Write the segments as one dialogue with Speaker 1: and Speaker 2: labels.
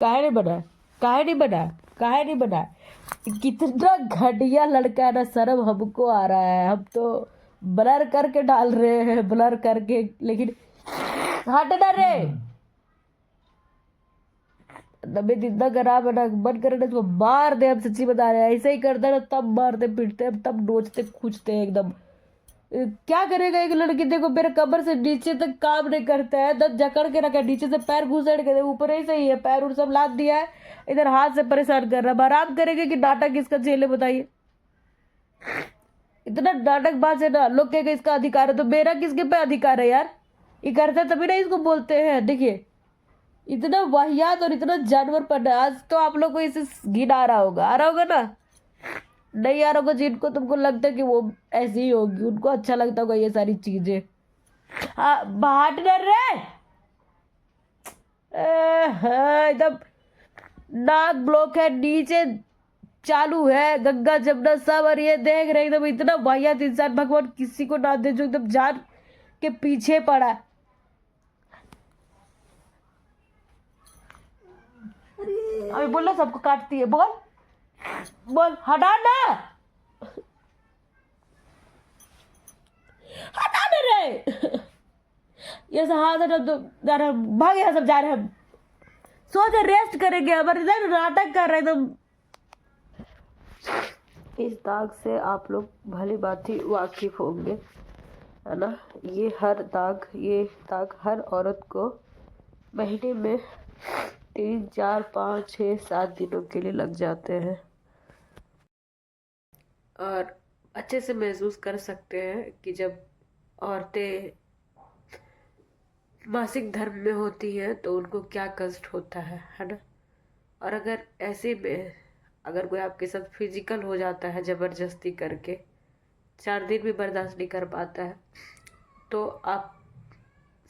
Speaker 1: काहे नहीं बना, काहे नहीं बना, काहे नहीं बना। कितना घटिया लड़का है ना, शर्म हमको आ रहा है। हम तो ब्लर करके डाल रहे हैं, ब्लर करके, लेकिन हट ना रे। तबीयत इतना खराब है ना, मन करे ना इसको मार दे। हम सच्ची बता रहे हैं, ऐसे ही करते हैं ना, तब मारते पीटते हैं, तब नोचते खूंचते हैं एकदम। क्या करेगा एक लड़की, देखो मेरे कमर से नीचे तक काम नहीं करता है, दस जकड़ के रखा है, नीचे से पैर घुसेड़ के, ऊपर ही सही है, पैर उर सब लाद दिया है, इधर हाथ से परेशान कर रहा है। अब आराम करेंगे कि नाटक इसका झेले, बताइए। इतना नाटकबाज है ना, लोग कहेगा इसका अधिकार है, तो मेरा किसके पे अधिकार है यार। ये करता है तभी ना इसको बोलते हैं। देखिए इतना वाहियात और इतना जानवर पन है। आज तो आप लोग को इसे घिन आ रहा होगा ना। नहीं आ रहा होगा जिनको, तुमको लगता है कि वो ऐसी ही होगी, उनको अच्छा लगता होगा ये सारी चीजें। हाँ बाट डर रहे। हाँ, एकदम नाक ब्लॉक है, नीचे चालू है गंगा जमुना सब, और ये देख रहे एकदम इतना वाहियात इंसान, भगवान किसी को ना दे जो एकदम जान के पीछे पड़ा है। अभी बोलो सबको काटती है, बोल बोल, हटा ना, हटा ना रे। ये सब हाथ हटा दो, जा रहे हैं, भाग यहाँ सब, जा रहे हैं। सोच रेस्ट करेंगे, हमारे इधर नाटक कर रहे तुम। इस दाग से आप लोग भली भांति वाकिफ होंगे, है ना। ये दाग हर औरत को महीने में 3, 4, 5, 6, 7 दिनों के लिए लग जाते हैं, और अच्छे से महसूस कर सकते हैं कि जब औरतें मासिक धर्म में होती हैं तो उनको क्या कष्ट होता है ना। और अगर ऐसे में अगर कोई आपके साथ फिजिकल हो जाता है जबरदस्ती करके, 4 दिन भी बर्दाश्त नहीं कर पाता है, तो आप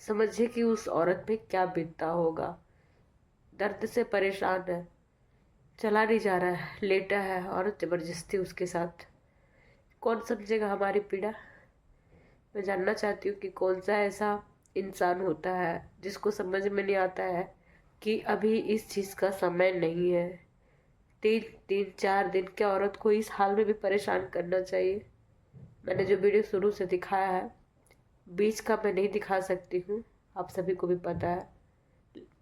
Speaker 1: समझिए कि उस औरत पे क्या बीतता होगा। दर्द से परेशान है, चला नहीं जा रहा है, लेटा है, और जबरदस्ती उसके साथ। कौन समझेगा हमारी पीड़ा। मैं जानना चाहती हूँ कि कौन सा ऐसा इंसान होता है जिसको समझ में नहीं आता है कि अभी इस चीज़ का समय नहीं है। 3 दिन 4 दिन क्या औरत को इस हाल में भी परेशान करना चाहिए। मैंने जो वीडियो शुरू से दिखाया है, बीच का मैं नहीं दिखा सकती हूँ, आप सभी को भी पता है।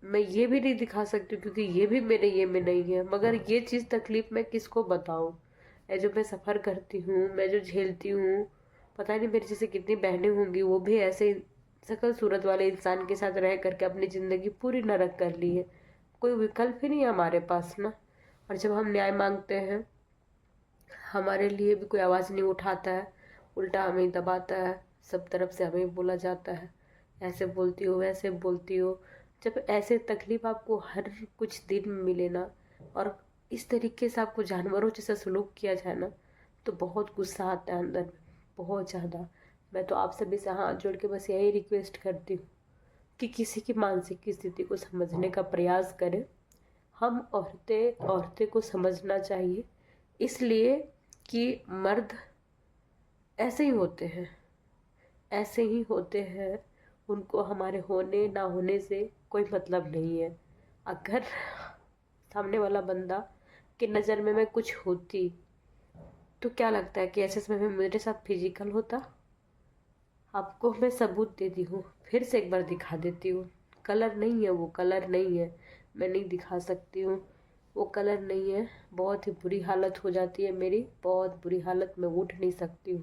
Speaker 1: मैं ये भी नहीं दिखा सकती हूँ क्योंकि ये भी मेरे ये में नहीं है, मगर ये चीज़ तकलीफ मैं किसको बताऊँ। मैं जो मैं सफ़र करती हूँ, मैं जो झेलती हूँ, पता नहीं मेरी जैसे कितनी बहनें होंगी, वो भी ऐसे शकल सूरत वाले इंसान के साथ रह करके अपनी ज़िंदगी पूरी नरक कर ली है। कोई विकल्प ही नहीं है हमारे पास ना। और जब हम न्याय मांगते हैं, हमारे लिए भी कोई आवाज़ नहीं उठाता है, उल्टा हमें ही दबाता है, सब तरफ से हमें बोला जाता है, ऐसे बोलती हो, वैसे बोलती हो। जब ऐसे तकलीफ आपको हर कुछ दिन में मिले ना, और इस तरीके से आपको जानवरों जैसा सलूक किया जाए ना, तो बहुत गुस्सा आता है अंदर में, बहुत ज़्यादा। मैं तो आप सभी से हाथ जोड़ के बस यही रिक्वेस्ट करती हूँ कि किसी की मानसिक स्थिति को समझने का प्रयास करें। हम औरतें औरतें को समझना चाहिए, इसलिए कि मर्द ऐसे ही होते हैं, ऐसे ही होते हैं। उनको हमारे होने ना होने से कोई मतलब नहीं है। अगर सामने वाला बंदा की नज़र में मैं कुछ होती, तो क्या लगता है कि ऐसे समय में मेरे साथ फिजिकल होता। आपको मैं सबूत देती हूँ, फिर से एक बार दिखा देती हूँ। कलर नहीं है, वो कलर नहीं है, मैं नहीं दिखा सकती हूँ। वो कलर नहीं है, बहुत ही बुरी हालत हो जाती है मेरी, बहुत बुरी हालत, मैं उठ नहीं सकती हूँ।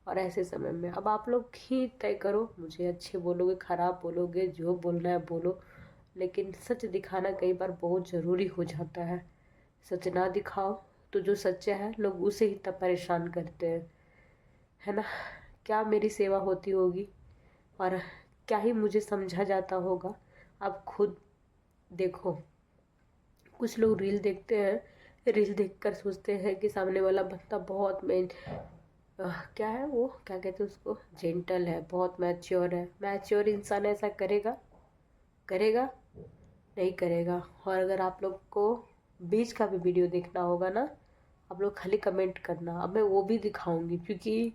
Speaker 1: और ऐसे समय में अब आप लोग ही तय करो, मुझे अच्छे बोलोगे, ख़राब बोलोगे, जो बोलना है बोलो, लेकिन सच दिखाना कई बार बहुत ज़रूरी हो जाता है। सच ना दिखाओ तो जो सच्चा है लोग उसे ही तब परेशान करते हैं, है ना। क्या मेरी सेवा होती होगी और क्या ही मुझे समझा जाता होगा। आप खुद देखो, कुछ लोग रील देखते हैं, रील देखकर सोचते हैं कि सामने वाला बंदा बहुत क्या है, वो क्या कहते हैं उसको, जेंटल है, बहुत मैच्योर है। मैच्योर इंसान ऐसा करेगा? करेगा? नहीं करेगा। और अगर आप लोग को बीच का भी वीडियो देखना होगा ना, आप लोग खाली कमेंट करना, अब मैं वो भी दिखाऊंगी, क्योंकि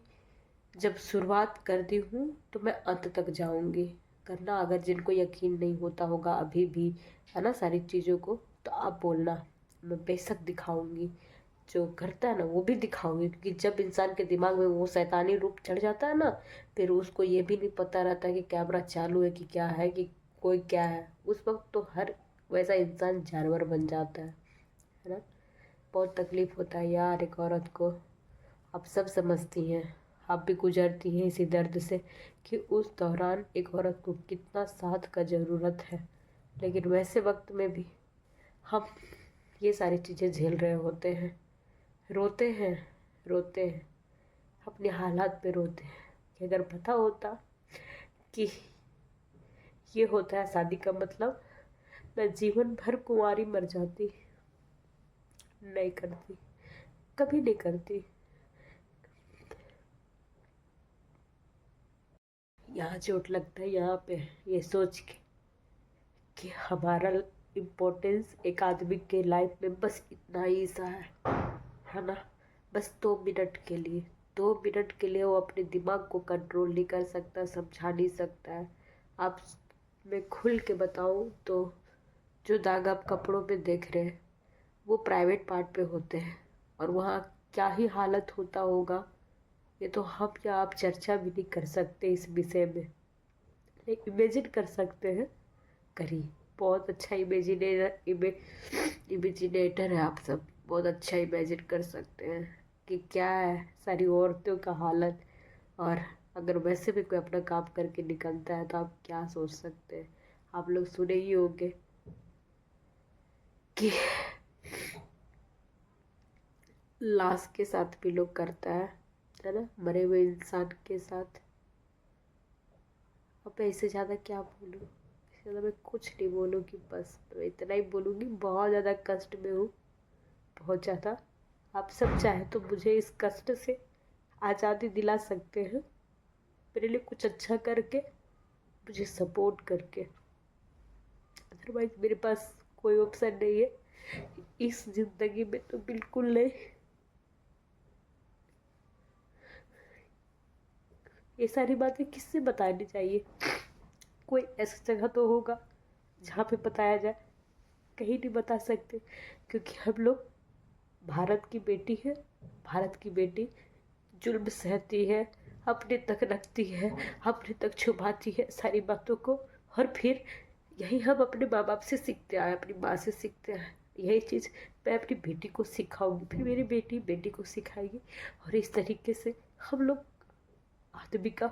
Speaker 1: जब शुरुआत करती हूँ तो मैं अंत तक जाऊंगी। करना अगर जिनको यकीन नहीं होता होगा अभी भी, है ना, सारी चीज़ों को, आप बोलना, मैं बेशक दिखाऊंगी। जो करता है ना वो भी दिखाऊंगी, क्योंकि जब इंसान के दिमाग में वो शैतानी रूप चढ़ जाता है ना, फिर उसको ये भी नहीं पता रहता कि कैमरा चालू है कि क्या है, कि कोई क्या है। उस वक्त तो हर वैसा इंसान जानवर बन जाता है ना। बहुत तकलीफ होता है यार एक औरत को। आप सब समझती हैं, आप भी गुजरती हैं इसी दर्द से कि उस दौरान एक औरत को कितना साथ का ज़रूरत है। लेकिन वैसे वक्त में भी हम ये सारी चीज़ें झेल रहे होते हैं, रोते हैं, रोते हैं, अपने हालात पे रोते हैं कि अगर पता होता कि ये होता है शादी का मतलब, मैं जीवन भर कुंवारी मर जाती। नहीं करती, कभी नहीं करती। यहाँ चोट लगता है यहाँ पे, ये सोच के कि हमारा इम्पोर्टेंस एक आदमी के लाइफ में बस इतना ही सा है ना। बस 2 मिनट के लिए, 2 मिनट के लिए वो अपने दिमाग को कंट्रोल नहीं कर सकता, समझा नहीं सकता है। आप, मैं खुल के बताऊँ तो जो दाग आप कपड़ों पे देख रहे हैं वो प्राइवेट पार्ट पे होते हैं, और वहाँ क्या ही हालत होता होगा ये तो हम या आप चर्चा भी नहीं कर सकते इस विषय में। लेकिन इमेजिन कर सकते हैं, करिए। बहुत अच्छा इमेजिनेटर है आप सब, बहुत अच्छा इमेजिन कर सकते हैं कि क्या है सारी औरतों का हालत। और अगर वैसे भी कोई अपना काम करके निकलता है तो आप क्या सोच सकते हैं। आप लोग सुने ही होंगे कि लाश के साथ भी लोग करता है ना, मरे हुए इंसान के साथ। अब मैं इससे ज़्यादा क्या बोलूँ, इससे ज़्यादा मैं कुछ नहीं बोलूँ कि बस मैं इतना ही बोलूँगी, बहुत ज़्यादा कष्ट में हूँ, बहुत ज़्यादा। आप सब चाहे तो मुझे इस कष्ट से आज़ादी दिला सकते हैं, मेरे लिए कुछ अच्छा करके, मुझे सपोर्ट करके। अदरवाइज मेरे पास कोई ऑप्शन नहीं है इस ज़िंदगी में, तो बिल्कुल नहीं। ये सारी बातें किससे बतानी चाहिए, कोई ऐसी जगह तो होगा जहाँ पे बताया जाए। कहीं नहीं बता सकते, क्योंकि हम लोग भारत की बेटी है। भारत की बेटी जुल्म सहती है, अपने तक रखती है, अपने तक छुपाती है सारी बातों को, और फिर यही हम अपने माँ बाप से सीखते आए, अपनी माँ से सीखते आए। यही चीज़ मैं अपनी बेटी को सिखाऊंगी, फिर मेरी बेटी बेटी को सिखाएगी, और इस तरीके से हम लोग आदमी का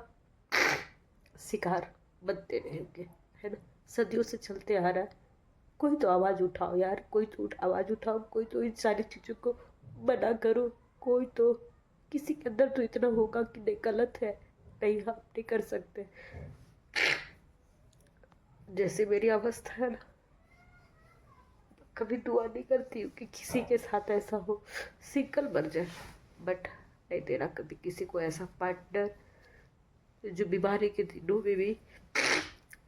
Speaker 1: शिकार बनते रहेंगे, है ना। सदियों से चलते आ रहा है। कोई तो आवाज़ उठाओ यार, कोई तो आवाज़ उठाओ, कोई तो इन सारी चीज़ों को मना करो। कोई तो, किसी के अंदर तो इतना होगा कि नहीं गलत है, नहीं हम नहीं कर सकते। जैसे मेरी अवस्था है ना, कभी दुआ नहीं करती हूँ कि किसी के साथ ऐसा हो, सिंगल मर जाए, बट नहीं देना कभी किसी को ऐसा पार्टनर जो बीमारी के दिनों में भी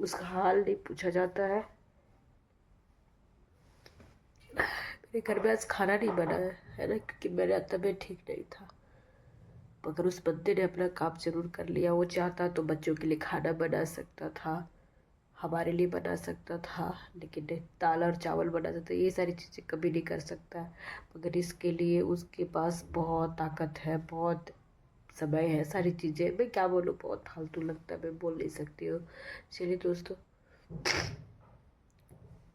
Speaker 1: उसका हाल नहीं पूछा जाता है। मेरे घर में आज खाना नहीं बना है ना, क्योंकि मेरा तबीयत ठीक नहीं था। मगर उस बंदे ने अपना काम जरूर कर लिया। वो चाहता तो बच्चों के लिए खाना बना सकता था, हमारे लिए बना सकता था, लेकिन नहीं, दाल और चावल बना सकता, ये सारी चीज़ें कभी नहीं कर सकता। मगर इसके लिए उसके पास बहुत ताकत है, बहुत समय है, सारी चीज़ें मैं क्या बोलूँ, बहुत फालतू लगता है, मैं बोल नहीं सकती हूँ। चलिए दोस्तों,